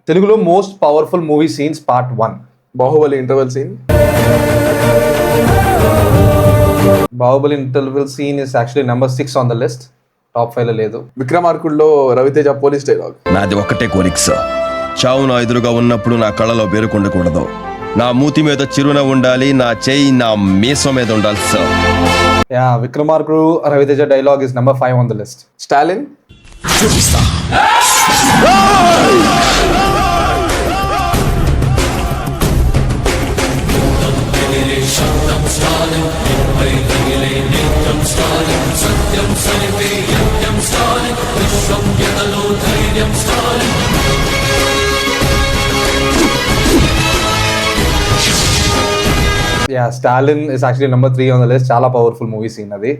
తెలుగులో most powerful movie scenes part 1. Baahubali interval scene. Baahubali interval scene is actually number 6 on the list. Top 5 లో లేదు. విక్రమార్కుడులో Ravi Teja police dialogue. నాది ఒక్కటే కోరిక సార్, చావు నా ఎదురుగా ఉన్నప్పుడు నా కళ్ళలో బెరుకుండకూడదు, నా మూతి మీద చిరునవ్వు ఉండాలి, నా చెయ్యి నా మీసం మీద ఉండాలి sir. Yeah, Vikramarkudu Ravi Teja dialogue is number 5 on the list. Stalin. Yeah, Stalin is actually number 3 on the list. Chala powerful movie scene adi.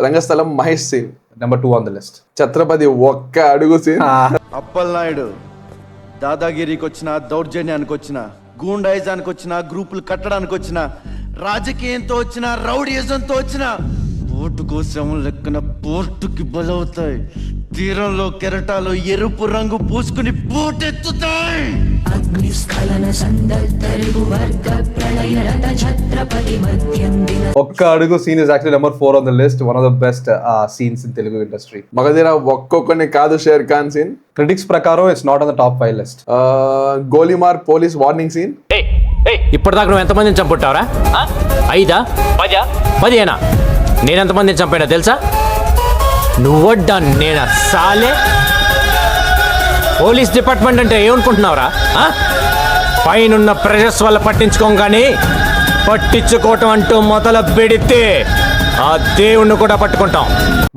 Rangasthalam Mahesh scene. Number 2 on the list. Chatrapathi ఒక్క అడుగు సీన్. అప్పలనాయుడు దాదాగిరికి వచ్చిన, దౌర్జన్యానికి వచ్చిన, గూండాయిజానికి వచ్చిన, గ్రూపులు కట్టడానికి వచ్చిన, రాజకీయంతో వచ్చిన, రౌడీయిజంతో వచ్చిన, పోటు కోసం లెక్కన పోర్టుకి బలవుతాయి. తీరంలో కెరటాలు ఎరుపు రంగు పూసుకుని పోటెత్తుతాయి. ఒక్క అడుగు scene is actually number 4 on the list. One of the best scenes in Telugu industry. Magadheera ఒక్కొక్కని కాదు షేర్ ఖాన్ సీన్. Critics ప్రకారం it's not on the top 5 list. Golimaar police warning scene. ఇప్పటిదాకా నువ్వు ఎంతమందిని చంపుంటావురా? 5, 10, 15? నేనెంతమందిని చంపానో తెలుసా? నువ్వడ్డా నేనా సాలే? పోలీస్ డిపార్ట్మెంట్ అంటే ఏమనుకుంటున్నావురా? పైనున్న ప్రెషర్స్ వల్ల పట్టించుకోగానే పట్టించుకోవటం అంటూ మొదలు పెడితే ఆ దేవుణ్ణి కూడా పట్టుకుంటాం.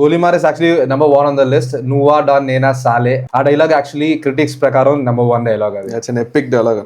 Golimar is actually number 1 on the list. Nuva da nena sale. ఆ డైలాగ్ యాక్చువల్లీ క్రిటిక్స్ ప్రకారం number 1 డైలాగ్ అది. That's an epic dialogue.